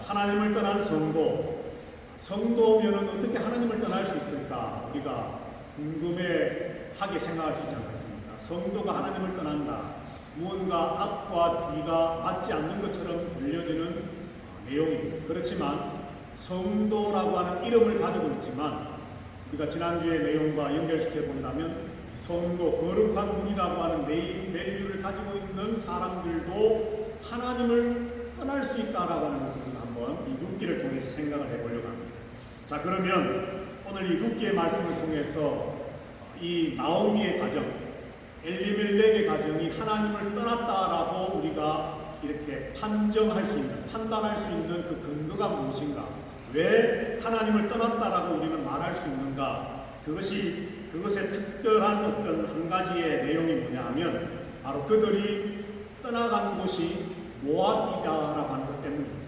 하나님을 떠난 성도면은 어떻게 하나님을 떠날 수 있을까? 우리가 궁금해하게 생각할 수 있지 않겠습니까? 성도가 하나님을 떠난다. 무언가 앞과 뒤가 맞지 않는 것처럼 들려지는 내용입니다. 그렇지만 성도라고 하는 이름을 가지고 있지만 우리가 지난주의 내용과 연결시켜 본다면 성도, 거룩한 분이라고 하는 네임 밸류를 가지고 있는 사람들도 하나님을 떠날 수 있다라고 하는 것을 한번 이 룻기를 통해서 생각을 해보려고 합니다. 자, 그러면 오늘 이 룻기의 말씀을 통해서 이 나오미의 가정, 엘리멜렉의 가정이 하나님을 떠났다라고 우리가 이렇게 판단할 수 있는 그 근거가 무엇인가? 왜 하나님을 떠났다라고 우리는 말할 수 있는가? 그것의 특별한 어떤 한 가지의 내용이 뭐냐 하면 바로 그들이 떠나간 곳이 모압이다라고 하는 것 때문입니다.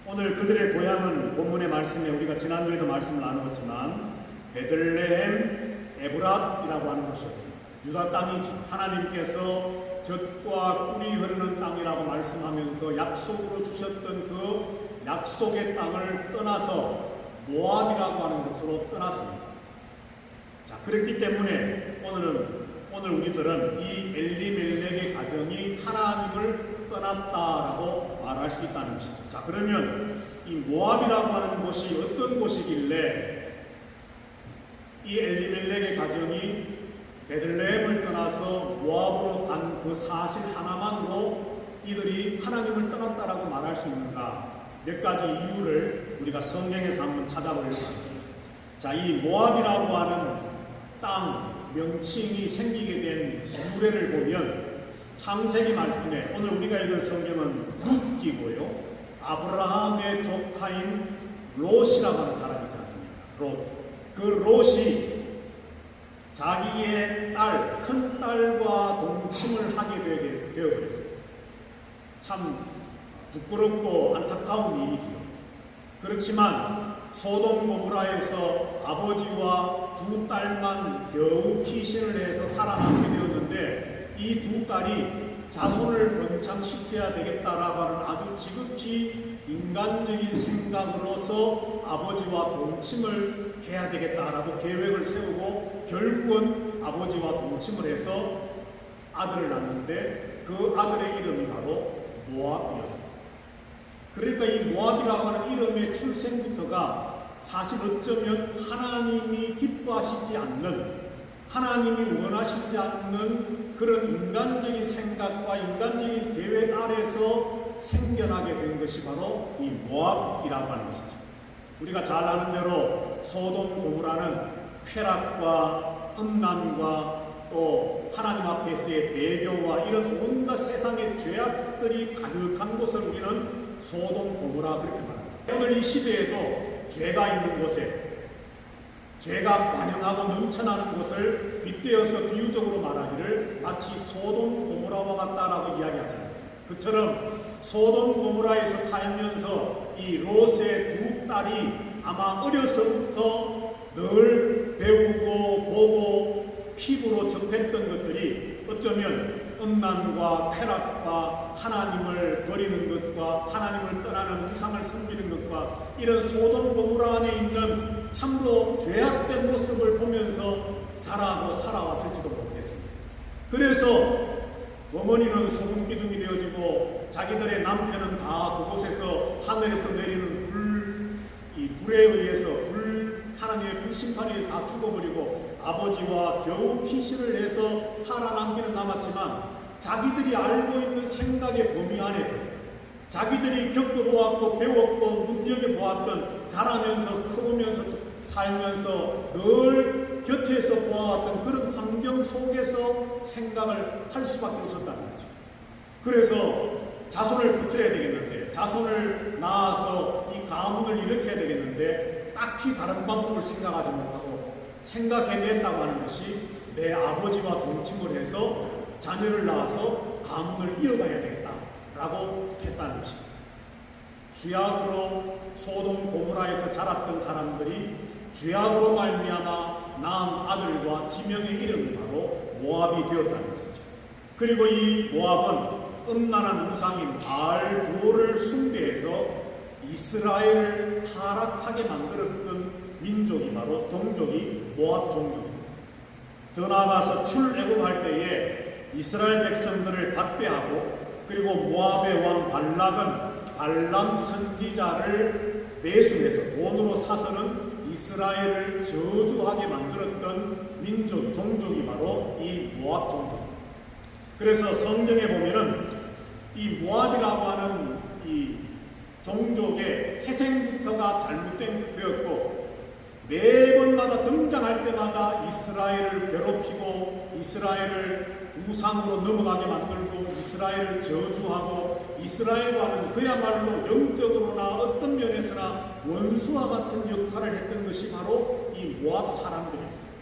오늘 그들의 고향은 본문의 말씀에 우리가 지난주에도 말씀을 나누었지만 베들레헴 에브랏이라고 하는 곳이었습니다. 유다 땅이지. 하나님께서 젖과 꿀이 흐르는 땅이라고 말씀하면서 약속으로 주셨던 그 약속의 땅을 떠나서 모압이라고 하는 것으로 떠났습니다. 자, 그렇기 때문에 오늘 우리들은 이 엘리멜렉의 가정이 하나님을 떠났다라고 말할 수 있다는 것이죠. 자, 그러면 이 모압이라고 하는 곳이 어떤 곳이길래 이 엘리멜렉의 가정이 베들레헴을 떠나서 모압으로 간 그 사실 하나만으로 이들이 하나님을 떠났다라고 말할 수 있는가? 몇 가지 이유를 우리가 성경에서 한번 찾아보려고 합니다. 자, 이 모압이라고 하는 땅 명칭이 생기게 된 유래를 보면 창세기 말씀에 오늘 우리가 읽은 성경은 룻기고요. 아브라함의 조카인 롯이라고 하는 사람이 있지 않습니까? 롯. 그 롯이 자기의 딸, 큰 딸과 동침을 하게 되어버렸어요. 참 부끄럽고 안타까운 일이지요. 그렇지만 소돔 고모라에서 아버지와 두 딸만 겨우 피신을 해서 살아남게 되었는데 이 두 딸이 자손을 번창시켜야 되겠다라고 하는 아주 지극히 인간적인 생각으로서 아버지와 동침을 해야 되겠다라고 계획을 세우고 결국은 아버지와 동침을 해서 아들을 낳는데 그 아들의 이름이 바로 모압이었습니다. 그러니까 이 모압이라고 하는 이름의 출생부터가 사실 어쩌면 하나님이 기뻐하시지 않는, 하나님이 원하시지 않는 그런 인간적인 생각과 인간적인 계획 아래서 생겨나게 된 것이 바로 이 모압이라고 하는 것이죠. 우리가 잘 아는 대로 소돔 고모라는 쾌락과 음란과 또 하나님 앞에서의 배교와 이런 온갖 세상의 죄악들이 가득한 곳을 우리는 소돔 고모라 그렇게 말합니다. 오늘 이 시대에도 죄가 있는 곳에 죄가 관영하고 넘쳐나는 곳을 빗대어서 비유적으로 말하기를 마치 소돔 고모라와 같다라고 이야기하지 않습니다. 그처럼 소돔 고모라에서 살면서 이 롯의 두 딸이 아마 어려서부터 늘 배우고 보고 피부로 접했던 것들이 어쩌면 음란과 쾌락과 하나님을 버리는 것과 하나님을 떠나는 우상을 섬기는 것과 이런 소돔 고모라 안에 있는 참으로 죄악된 모습을 보면서 자라고 살아왔을지도 모르겠습니다. 그래서 어머니는 소금 기둥이 되어지고 자기들의 남편은 다 그곳에서 하늘에서 내리는 불에 의해서 하나님의 불심판에 다 죽어버리고 아버지와 겨우 피신을 해서 살아남기는 남았지만 자기들이 알고 있는 생각의 범위 안에서 자기들이 겪어보았고 배웠고 눈여겨보았던 자라면서 크면서 살면서 늘 곁에서 보아왔던 그런 환경 속에서 생각을 할 수밖에 없었다는 거죠. 그래서 자손을 붙들어야 되겠는데 자손을 낳아서 이 가문을 일으켜야 되겠는데 딱히 다른 방법을 생각하지 못하고 생각해냈다고 하는 것이 내 아버지와 동침을 해서 자녀를 낳아서 가문을 이어가야 되겠다라고 했다는 것입니다. 죄악으로 소돔 고모라에서 자랐던 사람들이 죄악으로 말미암아 낳은 아들과 지명의 이름이 바로 모압이 되었다는 것이죠. 그리고 이 모압은 음란한 우상인 바알 부호를 숭배해서 이스라엘을 타락하게 만들었던 민족이 바로 종족이 모압 종족입니다. 더 나아가서 출애굽할 때에 이스라엘 백성들을 박배하고 그리고 모압의 왕 발락은 발람 선지자를 매수해서 돈으로 사서는 이스라엘을 저주하게 만들었던 민족, 종족이 바로 이 모압 종족입니다. 그래서 성경에 보면은 이 모압이라고 하는 이 종족의 태생부터가 되었고 매번마다 등장할 때마다 이스라엘을 괴롭히고 이스라엘을 우상으로 넘어가게 만들고 이스라엘을 저주하고 이스라엘과는 그야말로 영적으로나 어떤 면에서나 원수와 같은 역할을 했던 것이 바로 이 모압 사람들이었습니다.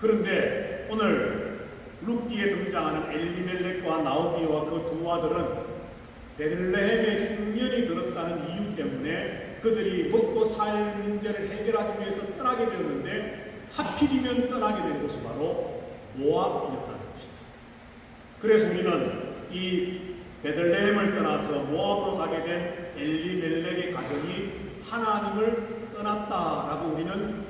그런데 오늘 룻기에 등장하는 엘리멜렉과 나오미와 그 두 아들은 베들레헴에 흉년이 들었다는 이유 때문에 그들이 먹고 살 문제를 해결하기 위해서 떠나게 되었는데 하필이면 떠나게 된 것이 바로 모압이었다는 것이죠. 그래서 우리는 이 베들레헴을 떠나서 모압으로 가게 된 엘리멜렉의 가정이 하나님을 떠났다라고 우리는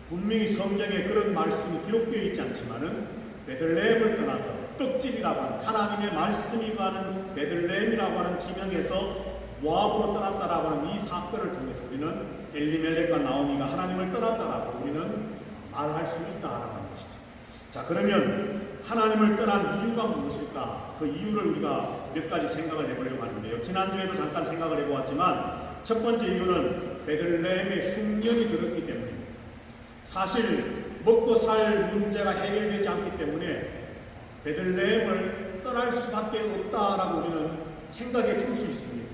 분명히 성경에 그런 말씀이 기록되어 있지 않지만은 베들레헴을 떠나서 떡집이라고 하는 하나님의 말씀이 가는 베들레헴이라고 하는 지명에서 모압으로 떠났다라고 하는 이 사건을 통해서 우리는 엘리멜렉과 나오미가 하나님을 떠났다라고 우리는 말할 수 있다라고 하는 것이죠. 자, 그러면 하나님을 떠난 이유가 무엇일까? 그 이유를 우리가 몇 가지 생각을 해보려고 하는데요. 지난주에도 잠깐 생각을 해보았지만 첫 번째 이유는 베들레헴에 흉년이 들었기 때문입니다. 사실 먹고 살 문제가 해결되지 않기 때문에 베들레헴을 떠날 수밖에 없다라고 우리는 생각해 줄 수 있습니다.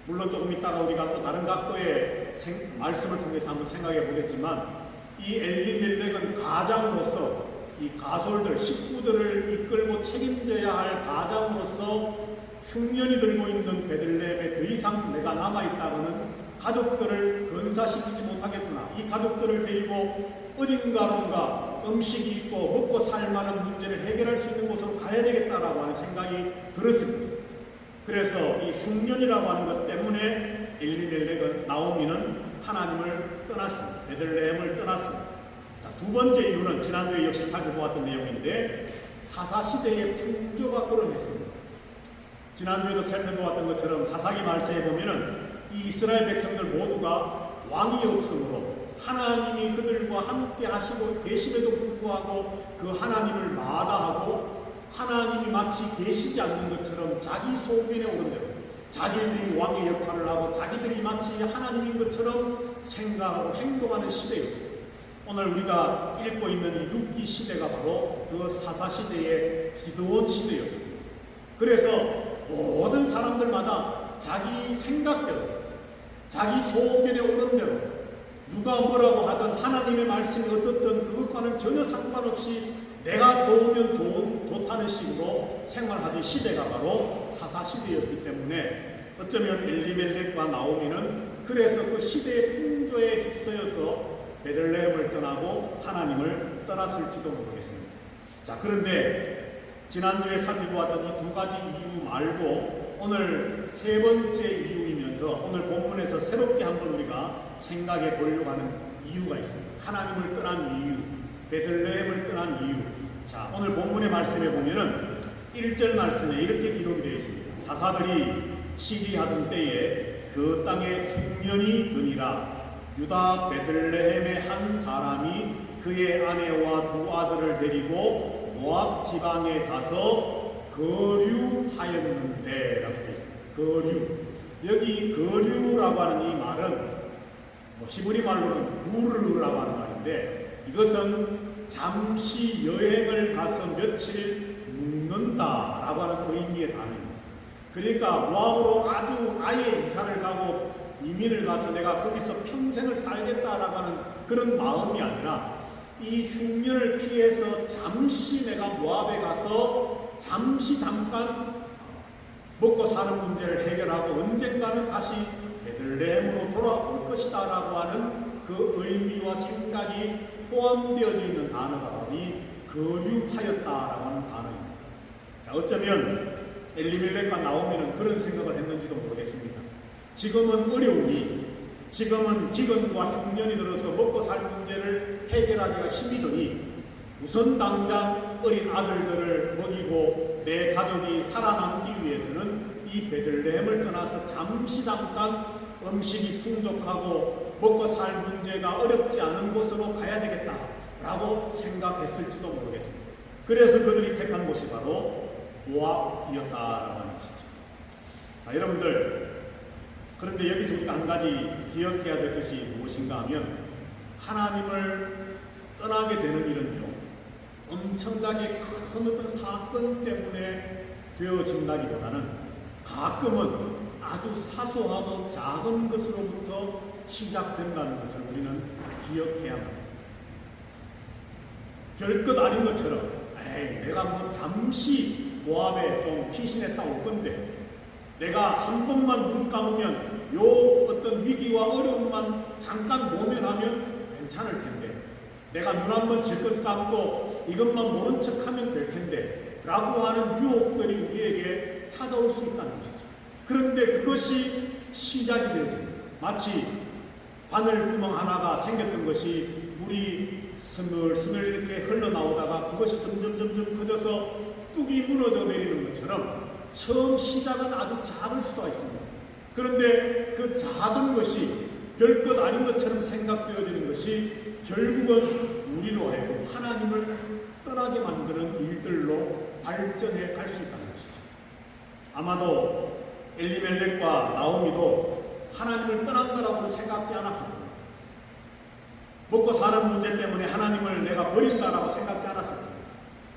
물론 조금 있다가 우리가 또 다른 각도의 말씀을 통해서 한번 생각해 보겠지만 이 엘리멜렉은 가장으로서 이 가솔들, 식구들을 이끌고 책임져야 할 가장으로서 흉년이 들고 있는 베들레헴에 더 이상 내가 남아있다고는 가족들을 건사시키지 못하겠구나. 이 가족들을 데리고 어딘가론가 음식이 있고 먹고 살 만한 문제를 해결할 수 있는 곳으로 가야 되겠다라고 하는 생각이 들었습니다. 그래서 이 흉년이라고 하는 것 때문에 엘리멜렉은 나오미는 하나님을 떠났습니다. 베들레헴을 떠났습니다. 자, 두 번째 이유는 지난주에 역시 살펴보았던 내용인데 사사시대의 풍조가 그러했습니다. 지난주에도 살펴보았던 것처럼 사사기 말세에 보면은 이 이스라엘 백성들 모두가 왕이 없으므로 하나님이 그들과 함께 하시고 계심에도 불구하고 그 하나님을 마다하고 하나님이 마치 계시지 않는 것처럼 자기 소견에 오른 대로 자기들이 왕의 역할을 하고 자기들이 마치 하나님인 것처럼 생각하고 행동하는 시대였습니다. 오늘 우리가 읽고 있는 이 룻기 시대가 바로 그 사사시대의 기드온 시대였거든요. 그래서 모든 사람들마다 자기 생각대로 자기 소견에 오른 대로 누가 뭐라고 하든 하나님의 말씀이 어떻든 그것과는 전혀 상관없이 내가 좋으면 좋다는 식으로 생활하던 시대가 바로 사사시대였기 때문에 어쩌면 엘리멜렉과 나오미는 그래서 그 시대의 풍조에 휩싸여서 베들레헴을 떠나고 하나님을 떠났을지도 모르겠습니다. 자, 그런데 지난주에 살펴보았던 이 두 가지 이유 말고 오늘 세 번째 이유이면서 오늘 본문에서 새롭게 한번 우리가 생각해 보려고 하는 이유가 있습니다. 하나님을 떠난 이유, 베들레헴을 떠난 이유. 자, 오늘 본문의 말씀에 보면은 1절 말씀에 이렇게 기록이 되어 있습니다. 사사들이 치리하던 때에 그 땅에 흉년이 드니라. 유다 베들레헴의 한 사람이 그의 아내와 두 아들을 데리고 모압 지방에 가서 거류하였는데 라고 되어 있습니다. 거류. 여기 거류라고 하는 이 말은 히브리 말로는 구르라고 하는 말인데 이것은 잠시 여행을 가서 며칠 묵는다라고 하는 의미의 단어입니다. 그러니까 모압으로 아예 이사를 가고 이민을 가서 내가 거기서 평생을 살겠다라고 하는 그런 마음이 아니라 이 흉년을 피해서 잠시 내가 모압에 가서 잠깐 먹고 사는 문제를 해결하고 언젠가는 다시 베들레헴으로 돌아올 것이다 라고 하는 그 의미와 생각이 포함되어져 있는 단어가 바로 이 거류하였다라고 하는 단어입니다. 자, 어쩌면 엘리멜렉과 나오미는 그런 생각을 했는지도 모르겠습니다. 지금은 어려우니, 지금은 기근과 흉년이 들어서 먹고 살 문제를 해결하기가 힘이 드니 우선 당장 어린 아들들을 먹이고 내 가족이 살아남기 위해서는 이 베들레헴을 떠나서 잠시 잠깐 음식이 풍족하고 먹고 살 문제가 어렵지 않은 곳으로 가야 되겠다라고 생각했을지도 모르겠습니다. 그래서 그들이 택한 곳이 바로 모압이었다라고 하는 것이죠. 자, 여러분들, 그런데 여기서 우리가 한 가지 기억해야 될 것이 무엇인가 하면, 하나님을 떠나게 되는 일은요, 엄청나게 큰 어떤 사건 때문에 되어진다기보다는 가끔은 아주 사소하고 작은 것으로부터 시작된다는 것을 우리는 기억해야 합니다. 별것 아닌 것처럼 내가 뭐 잠시 모압에 좀 피신했다 올 건데, 내가 한 번만 눈 감으면 요 어떤 위기와 어려움만 잠깐 모면하면 괜찮을 텐데, 내가 눈 한 번 질끈 감고 이것만 모른 척하면 될 텐데 라고 하는 유혹들이 우리에게 찾아올 수 있다는 것이죠. 그런데 그것이 시작이 되어집니다. 마치 바늘구멍 하나가 생겼던 것이 물이 스물스물 이렇게 흘러나오다가 그것이 점점 커져서 뚝이 무너져 내리는 것처럼 처음 시작은 아주 작을 수도 있습니다. 그런데 그 작은 것이 별것 아닌 것처럼 생각되어지는 것이 결국은 우리로 하여금 하나님을 떠나게 만드는 일들로 발전해 갈 수 있다는 것이죠. 아마도 엘리멜렉과 나오미도 하나님을 떠난 거라고는 생각지 않았을 겁니다. 먹고 사는 문제 때문에 하나님을 내가 버린다라고 생각지 않았을 겁니다.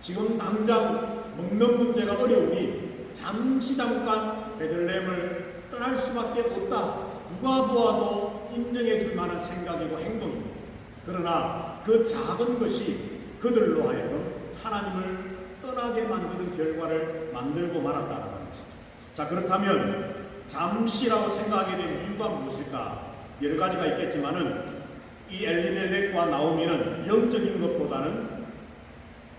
지금 당장 먹는 문제가 어려우니 잠시 잠깐 베들레헴을 떠날 수밖에 없다. 누가 보아도 인정해 줄 만한 생각이고 행동입니다. 그러나 그 작은 것이 그들로 하여금 하나님을 떠나게 만드는 결과를 만들고 말았다는 것이죠. 자, 그렇다면 잠시라고 생각하게 된 이유가 무엇일까? 여러 가지가 있겠지만은 이 엘리멜렉과 나오미는 영적인 것보다는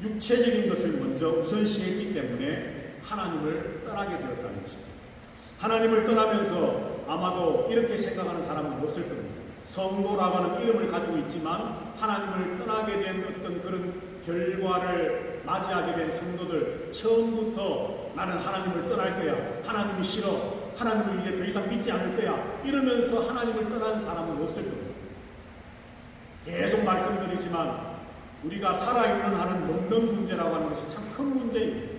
육체적인 것을 먼저 우선시했기 때문에 하나님을 떠나게 되었다는 것이죠. 하나님을 떠나면서 아마도 이렇게 생각하는 사람은 없을 겁니다. 성도라고 하는 이름을 가지고 있지만 하나님을 떠나게 된 어떤 그런 결과를 맞이하게 된 성도들, 처음부터 나는 하나님을 떠날 거야, 하나님이 싫어, 하나님을 이제 더 이상 믿지 않을 거야, 이러면서 하나님을 떠나는 사람은 없을 겁니다. 계속 말씀드리지만 우리가 살아있는 한은 먹는 문제라고 하는 것이 참 큰 문제입니다.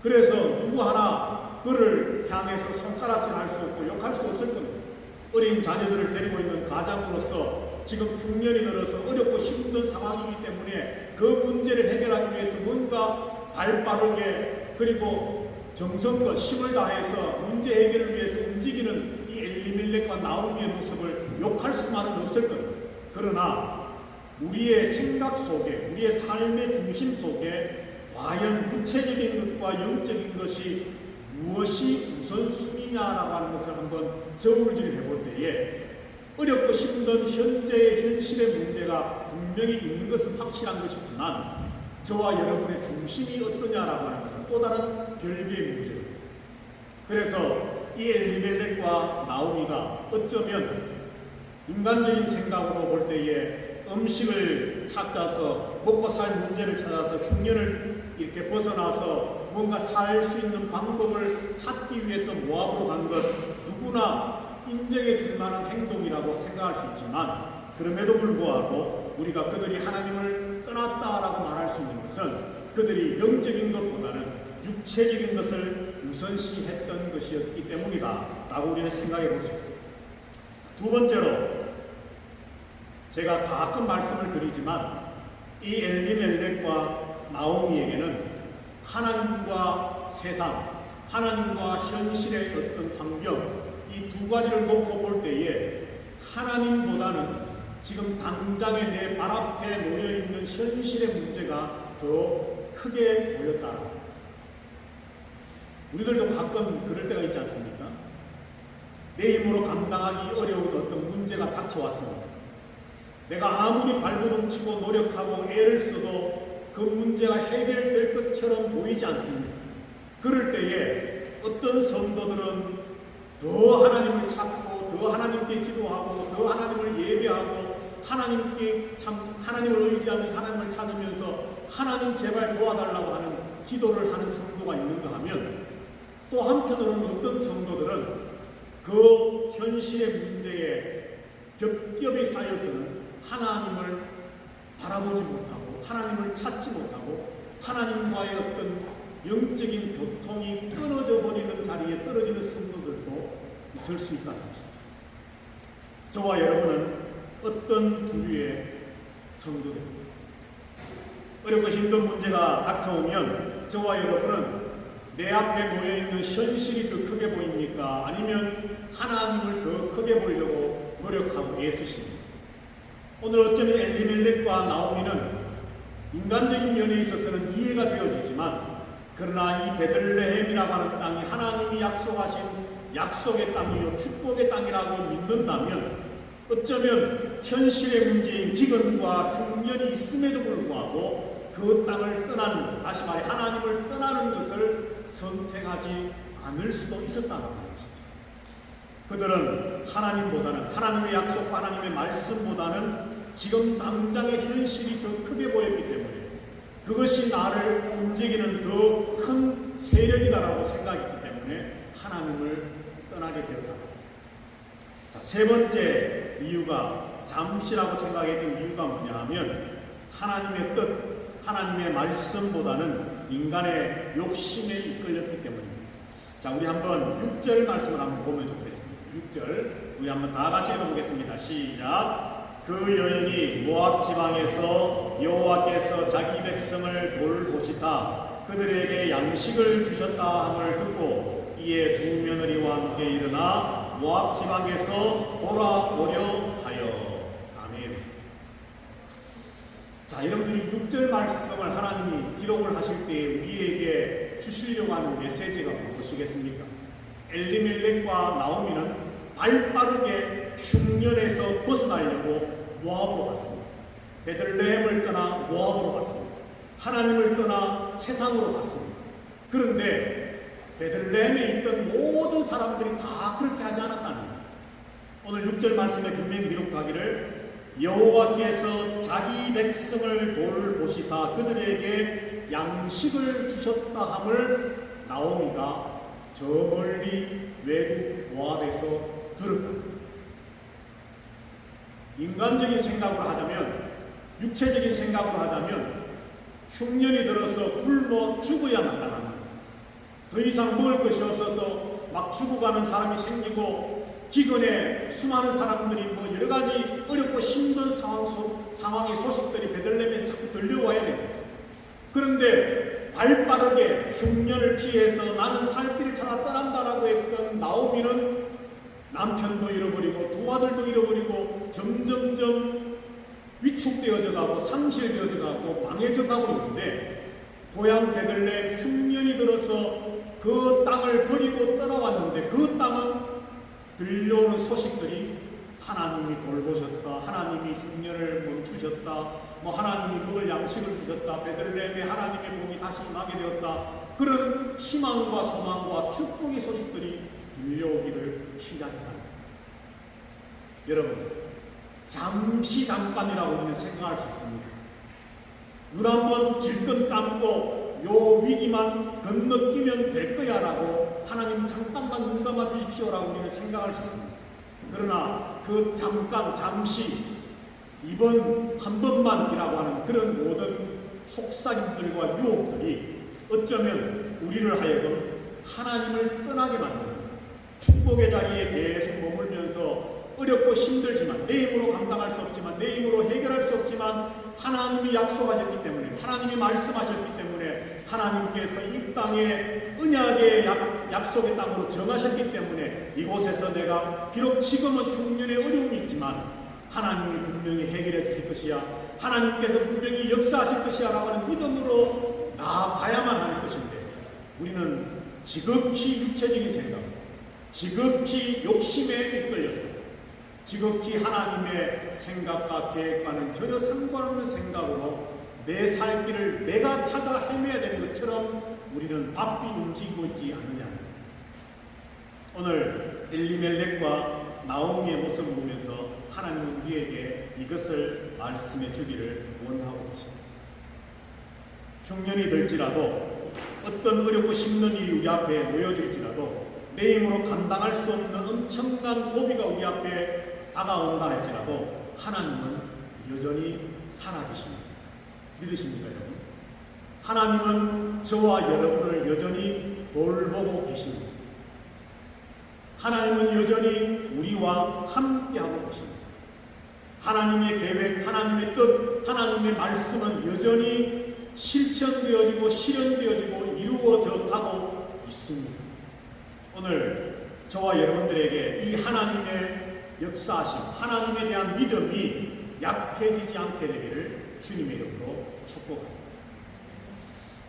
그래서 누구 하나 그를 향해서 손가락질 할 수 없고 욕할 수 없을 겁니다. 어린 자녀들을 데리고 있는 가장으로서 지금 흉년이 들어서 어렵고 힘든 상황이기 때문에 그 문제를 해결하기 위해서 뭔가 발빠르게 그리고 정성과 힘을 다해서 문제 해결을 위해서 움직이는 이 엘리멜렉과 나오미의 모습을 욕할 수만은 없을 겁니다. 그러나 우리의 생각 속에, 우리의 삶의 중심 속에 과연 구체적인 것과 영적인 것이 무엇이 우선순위냐라고 하는 것을 한번 저울질 해볼 때에 어렵고 힘든 현재의 현실의 문제가 분명히 있는 것은 확실한 것이지만 저와 여러분의 중심이 어떠냐라고 하는 것은 또 다른 별개의 문제입니다. 그래서 이 엘리멜렉과 나오미가 어쩌면 인간적인 생각으로 볼 때에 음식을 찾아서 먹고 살 문제를 찾아서 흉년을 이렇게 벗어나서 뭔가 살 수 있는 방법을 찾기 위해서 모압으로 간 것 누구나 인정해 줄 만한 행동이라고 생각할 수 있지만 그럼에도 불구하고 우리가 그들이 하나님을 떠났다라고 말할 수 있는 것은 그들이 영적인 것보다는 육체적인 것을 우선시했던 것이었기 때문이다 라고 우리는 생각해 볼 수 있습니다. 두 번째로 제가 가끔 말씀을 드리지만 이 엘리멜렉과 나오미에게는 하나님과 세상, 하나님과 현실의 어떤 환경 이 두 가지를 놓고 볼 때에 하나님보다는 지금 당장에 내 발 앞에 놓여있는 현실의 문제가 더 크게 보였다라고. 우리들도 가끔 그럴 때가 있지 않습니까? 내 힘으로 감당하기 어려운 어떤 문제가 닥쳐왔습니다. 내가 아무리 발버둥치고 노력하고 애를 써도 그 문제가 해결될 것처럼 보이지 않습니다. 그럴 때에 어떤 성도들은 더 하나님을 찾고 더 하나님께 기도하고 더 하나님을 예배하고 하나님을 의지하면서 하나님을 찾으면서 하나님 제발 도와달라고 하는 기도를 하는 성도가 있는가 하면, 또 한편으로는 어떤 성도들은 그 현실의 문제에 겹겹이 쌓여서는 하나님을 바라보지 못하고 하나님을 찾지 못하고 하나님과의 어떤 영적인 교통이 끊어져 버리는 자리에 떨어지는 성도들도 있을 수 있다는 것이죠. 저와 여러분은 어떤 부류의 성도들입니다. 어렵고 힘든 문제가 닥쳐오면 저와 여러분은 내 앞에 놓여있는 현실이 더 크게 보입니까? 아니면 하나님을 더 크게 보려고 노력하고 애쓰십니까? 오늘 어쩌면 엘리멜렉과 나오미는 인간적인 면에 있어서는 이해가 되어지지만, 그러나 이 베들레헴이라고 하는 땅이 하나님이 약속하신 약속의 땅이요 축복의 땅이라고 믿는다면, 어쩌면 현실의 문제인 기근과 흉년이 있음에도 불구하고 그 땅을 떠나는, 다시 말해 하나님을 떠나는 것을 선택하지 않을 수도 있었다는 것이죠. 그들은 하나님보다는, 하나님의 약속, 하나님의 말씀보다는 지금 당장의 현실이 더 크게 보였기 때문에 그것이 나를 움직이는 더 큰 세력이다라고 생각했기 때문에 하나님을 떠나게 되었다. 자, 세 번째 이유가, 잠시라고 생각했던 이유가 뭐냐 하면 하나님의 뜻, 하나님의 말씀보다는 인간의 욕심에 이끌렸기 때문입니다. 자, 우리 한번 6절 말씀을 한번 보면 좋겠습니다. 6절 우리 한번 다 같이 읽어보겠습니다. 시작. 그 여인이 모압 지방에서 여호와께서 자기 백성을 돌보시사 그들에게 양식을 주셨다 함을 듣고 이에 두 며느리와 함께 일어나 모압 지방에서 돌아오려 하여. 아멘. 자, 여러분들이 6절 말씀을 하나님이 기록을 하실 때 우리에게 주시려고 하는 메시지가 무엇이겠습니까? 엘리멜렉과 나오미는 발빠르게 흉년에서 벗어나려고 모압으로 갔습니다. 베들레헴을 떠나 모압으로 갔습니다. 하나님을 떠나 세상으로 갔습니다. 그런데 베들레헴에 있던 모든 사람들이 다 그렇게 하지 않았다는 거예요. 오늘 6절 말씀에 분명히 기록하기를 여호와께서 자기 백성을 돌보시사 그들에게 양식을 주셨다 함을 나오미가 저 멀리 외국 모압에서 들었다. 인간적인 생각으로 하자면, 육체적인 생각으로 하자면 흉년이 들어서 굶어 죽어야 마땅합니다. 더 이상 먹을 것이 없어서 막 죽어가는 사람이 생기고 기근에 수많은 사람들이 뭐 여러 가지 어렵고 힘든 상황의 소식들이 베들레헴에서 자꾸 들려와야 됩니다. 그런데 발빠르게 흉년을 피해서 나는 살 길을 찾아 떠난다라고 했던 나오미는 남편도 잃어버리고 두 아들도 잃어버리고 점점점 위축되어져 가고 상실되어져 가고 망해져 가고 있는데, 고향 베들레헴 흉년이 들어서 그 땅을 버리고 떠나왔는데 그 땅은 들려오는 소식들이 하나님이 돌보셨다, 하나님이 흉년을 멈추셨다, 뭐 하나님이 먹을 양식을 주셨다, 베들레헴에 하나님의 복이 다시 임하게 되었다, 그런 희망과 소망과 축복의 소식들이 들려오기를 시작했다. 여러분, 잠깐이라고 우리는 생각할 수 있습니다. 눈 한번 질끈 감고 요 위기만 건너뛰면 될 거야 라고 하나님 잠깐만 눈 감아 주십시오 라고 우리는 생각할 수 있습니다. 그러나 그 잠시 이번 한 번만이라고 하는 그런 모든 속삭임들과 유혹들이 어쩌면 우리를 하여금 하나님을 떠나게 만듭니다. 축복의 자리에 계속 머물면서 어렵고 힘들지만, 내 힘으로 감당할 수 없지만, 내 힘으로 해결할 수 없지만 하나님이 약속하셨기 때문에, 하나님이 말씀하셨기 때문에, 하나님께서 이 땅에 언약의 약속의 땅으로 정하셨기 때문에 이곳에서 내가 비록 지금은 흉년의 어려움이 있지만 하나님이 분명히 해결해 주실 것이야, 하나님께서 분명히 역사하실 것이야 라고 하는 믿음으로 나아가야만 할 것인데, 우리는 지극히 육체적인 생각, 지극히 욕심에 이끌렸어. 지극히 하나님의 생각과 계획과는 전혀 상관없는 생각으로 내 살 길을 내가 찾아 헤매야 되는 것처럼 우리는 바삐 움직이고 있지 않느냐. 오늘 엘리멜렉과 나오미의 모습을 보면서 하나님은 우리에게 이것을 말씀해 주기를 원하고 계십니다. 흉년이 들지라도 어떤 어렵고 힘든 일이 우리 앞에 놓여질지라도 내 힘으로 감당할 수 없는 엄청난 고비가 우리 앞에 다가온다 할지라도 하나님은 여전히 살아계십니다. 믿으십니까, 여러분? 하나님은 저와 여러분을 여전히 돌보고 계십니다. 하나님은 여전히 우리와 함께하고 계십니다. 하나님의 계획, 하나님의 뜻, 하나님의 말씀은 여전히 실천되어지고 실현되어지고 이루어져 가고 있습니다. 오늘 저와 여러분들에게 이 하나님의 역사하심, 하나님에 대한 믿음이 약해지지 않게 되기를 주님의 이름으로 축복합니다.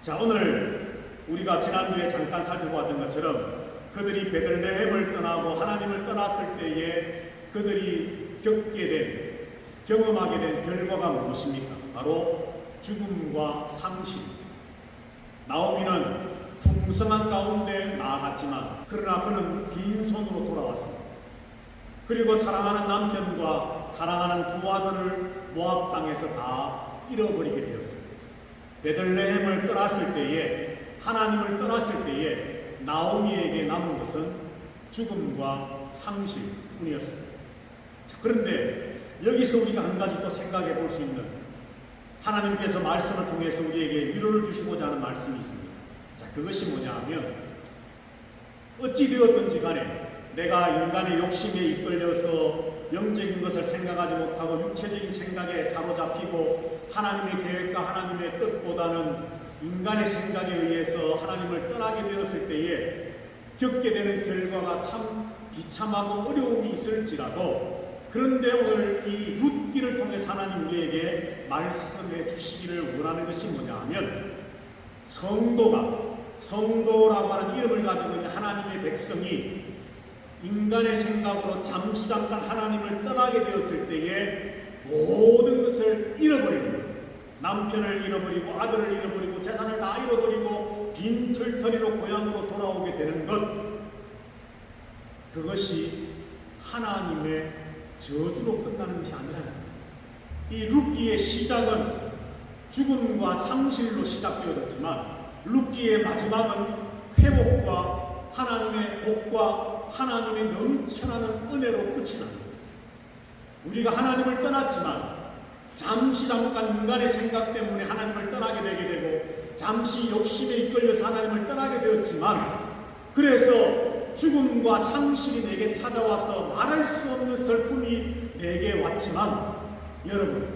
자, 오늘 우리가 지난주에 잠깐 살펴보았던 것처럼 그들이 베들레헴을 떠나고 하나님을 떠났을 때에 그들이 겪게 된, 경험하게 된 결과가 무엇입니까? 바로 죽음과 상실. 나오미는 풍성한 가운데 나아갔지만 그러나 그는 빈손으로 돌아왔습니다. 그리고 사랑하는 남편과 사랑하는 두 아들을 모압 땅에서 다 잃어버리게 되었습니다. 베들레헴을 떠났을 때에, 하나님을 떠났을 때에 나오미에게 남은 것은 죽음과 상실뿐이었습니다. 그런데 여기서 우리가 한 가지 또 생각해 볼 수 있는, 하나님께서 말씀을 통해서 우리에게 위로를 주시고자 하는 말씀이 있습니다. 자, 그것이 뭐냐 하면, 어찌 되었든지 간에 내가 인간의 욕심에 이끌려서 영적인 것을 생각하지 못하고 육체적인 생각에 사로잡히고 하나님의 계획과 하나님의 뜻보다는 인간의 생각에 의해서 하나님을 떠나게 되었을 때에 겪게 되는 결과가 참 비참하고 어려움이 있을지라도, 그런데 오늘 이 룻기를 통해서 하나님 우리에게 말씀해 주시기를 원하는 것이 뭐냐 하면, 성도라고 하는 이름을 가지고 있는 하나님의 백성이 인간의 생각으로 잠시 잠깐 하나님을 떠나게 되었을 때에 모든 것을 잃어버리는 거예요. 남편을 잃어버리고 아들을 잃어버리고 재산을 다 잃어버리고 빈털터리로 고향으로 돌아오게 되는 것, 그것이 하나님의 저주로 끝나는 것이 아니라는 거예요. 이 룻기의 시작은 죽음과 상실로 시작되어졌지만 룻기의 마지막은 회복과 하나님의 복과 하나님의 넘쳐나는 은혜로 끝이 납니다. 우리가 하나님을 떠났지만 잠시 잠깐 인간의 생각 때문에 하나님을 떠나게 되게 되고 잠시 욕심에 이끌려서 하나님을 떠나게 되었지만, 그래서 죽음과 상실이 내게 찾아와서 말할 수 없는 슬픔이 내게 왔지만, 여러분,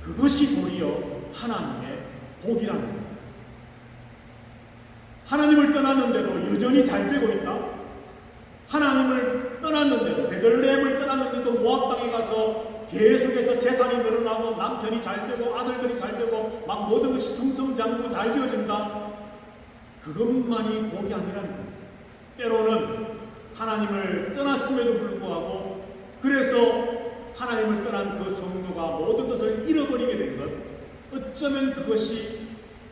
그것이 도리어 하나님의 복이라는 겁니다. 하나님을 떠났는데도 여전히 잘 되고 있다. 하나님을 떠났는데도, 베들레헴을 떠났는데도 모압 땅에 가서 계속해서 재산이 늘어나고 남편이 잘 되고 아들들이 잘 되고 막 모든 것이 성성장구 잘 되어진다. 그것만이 복이 아니라는 거예요. 때로는 하나님을 떠났음에도 불구하고, 그래서 하나님을 떠난 그 성도가 모든 것을 잃어버리게 된 것, 어쩌면 그것이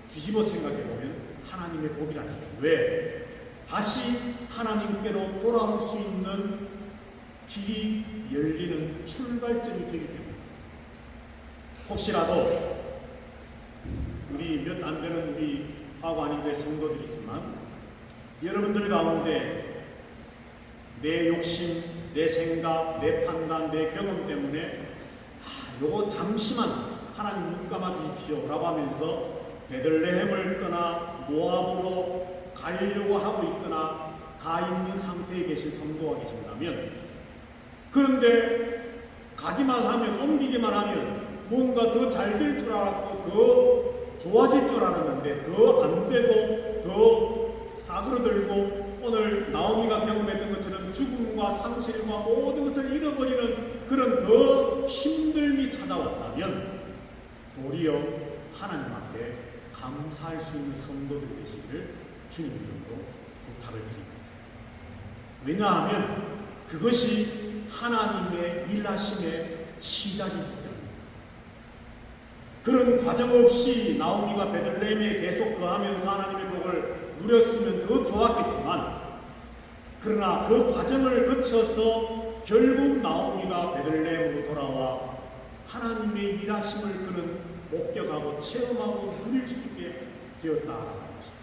뒤집어 생각해보면 하나님의 복이라는 거예요. 왜? 다시 하나님께로 돌아올 수 있는 길이 열리는 출발점이 되기 때문에. 혹시라도 우리 몇 안 되는 우리 화관인교회 성도들이지만 여러분들 가운데 내 욕심, 내 생각, 내 판단, 내 경험 때문에 요거 잠시만 하나님 눈 감아 주십시오 라고 하면서 베들레헴을 떠나 모압으로 가려고 하고 있거나 가 있는 상태에 계신 성도가 계신다면, 그런데 가기만 하면, 옮기기만 하면 뭔가 더 잘 될 줄 알았고 더 좋아질 줄 알았는데 더 안 되고 더 싸그러들고 오늘 나오미가 경험했던 것처럼 죽음과 상실과 모든 것을 잃어버리는 그런 더 힘듦이 찾아왔다면 도리어 하나님 앞에 감사할 수 있는 성도들 되시기를 주님 이름으로 부탁을 드립니다. 왜냐하면 그것이 하나님의 일하심의 시작이기 때문입니다. 그런 과정 없이 나오미가 베들레헴에 계속 거하면서 하나님의 복을 누렸으면 더 좋았겠지만, 그러나 그 과정을 거쳐서 결국 나오미가 베들레헴으로 돌아와 하나님의 일하심을 그는 목격하고 체험하고 누릴 수 있게 되었다라는 것이죠.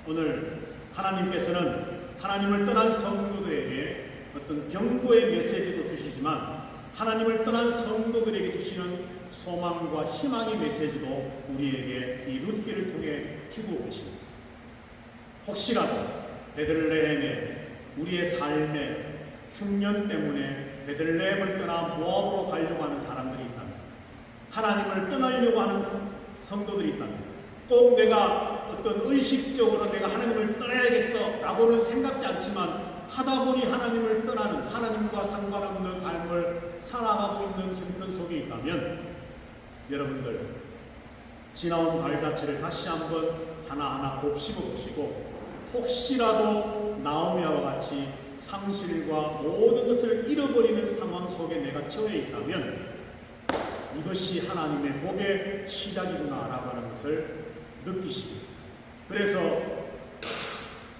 오늘 하나님께서는 하나님을 떠난 성도들에게 어떤 경고의 메시지도 주시지만 하나님을 떠난 성도들에게 주시는 소망과 희망의 메시지도 우리에게 이 룻기를 통해 주고 계십니다. 혹시라도 베들레헴에 우리의 삶의 흉년 때문에 베들레헴을 떠나 모압으로 가려고 하는 사람들이 있다면, 하나님을 떠나려고 하는 성도들이 있다면, 꼭 내가 어떤 의식적으로 내가 하나님을 떠나야겠어 라고는 생각지 않지만 하다 보니 하나님을 떠나는, 하나님과 상관없는 삶을 살아가고 있는 형편 속에 있다면, 여러분들 지나온 발자취를 다시 한번 하나하나 곱씹어 보시고, 혹시라도 나오미와 같이 상실과 모든 것을 잃어버리는 상황 속에 내가 처해 있다면 이것이 하나님의 복의 시작이구나라고 하는 것을 느끼시고, 그래서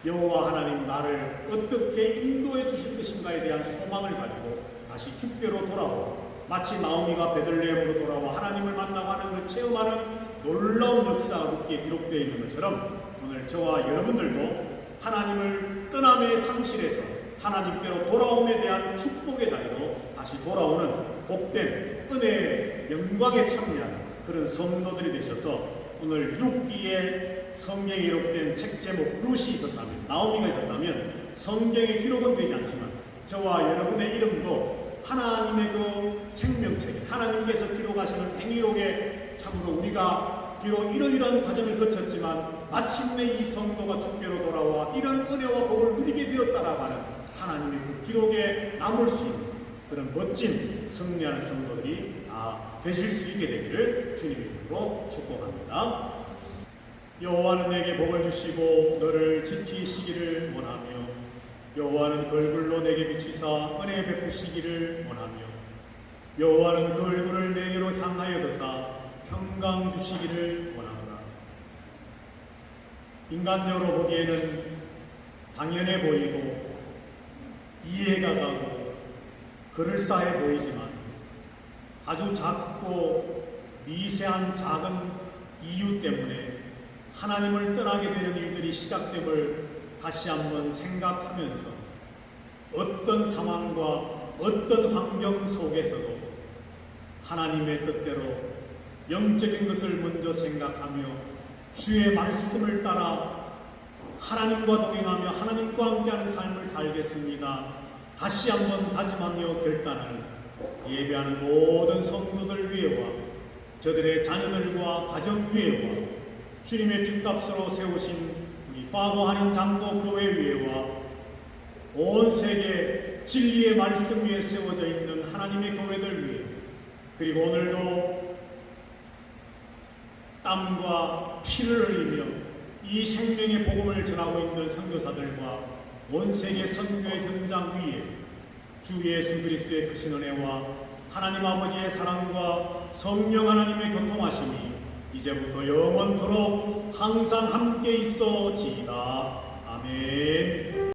여호와 하나님 나를 어떻게 인도해 주실 것인가에 대한 소망을 가지고 다시 주께로 돌아와 마치 나오미가 베들레헴으로 돌아와 하나님을 만나고 하나님을 체험하는 놀라운 역사가 룻기에 기록되어 있는 것처럼 오늘 저와 여러분들도 하나님을 떠남의 상실에서 하나님께로 돌아옴에 대한 축복의 자리로 다시 돌아오는 복된 은혜의 영광에 참여하는 그런 성도들이 되셔서 오늘 룻기에 성경에 기록된 책 제목 룻이 있었다면, 나오미가 있었다면 성경에 기록은 되지 않지만 저와 여러분의 이름도 하나님의 그 생명책에, 하나님께서 기록하시는 행위록에 참으로 우리가 비록 이러이러한 과정을 거쳤지만 마침내 이 성도가 주께로 돌아와 이런 은혜와 복을 누리게 되었다라고 하는 하나님의 그 기록에 남을 수 있는 그런 멋진 승리하는 성도들이 다 되실 수 있게 되기를 주님의 이름으로 축복합니다. 여호와는 내게 복을 주시고 너를 지키시기를 원하며 여호와는 그 얼굴로 내게 비추사 은혜 베푸시기를 원하며 여호와는 그 얼굴을 내게로 향하여 드사 평강 주시기를 원하노라. 인간적으로 보기에는 당연해 보이고 이해가 가고 그럴싸해 보이지만 아주 작고 미세한 작은 이유 때문에 하나님을 떠나게 되는 일들이 시작됨을 다시 한번 생각하면서 어떤 상황과 어떤 환경 속에서도 하나님의 뜻대로 영적인 것을 먼저 생각하며 주의 말씀을 따라 하나님과 동행하며 하나님과 함께하는 삶을 살겠습니다. 다시 한번 다짐하며 결단하는 예배하는 모든 성도들 위에와 저들의 자녀들과 가정 위에와 주님의 핏값으로 세우신 우리 파고 한인 장로 교회 위에와 온 세계 진리의 말씀 위에 세워져 있는 하나님의 교회들 위에, 그리고 오늘도 땀과 피를 흘리며 이 생명의 복음을 전하고 있는 선교사들과 온 세계 선교의 현장 위에 주 예수 그리스도의 크신 은혜와 하나님 아버지의 사랑과 성령 하나님의 교통하심이 이제부터 영원토록 항상 함께 있어지이다. 아멘.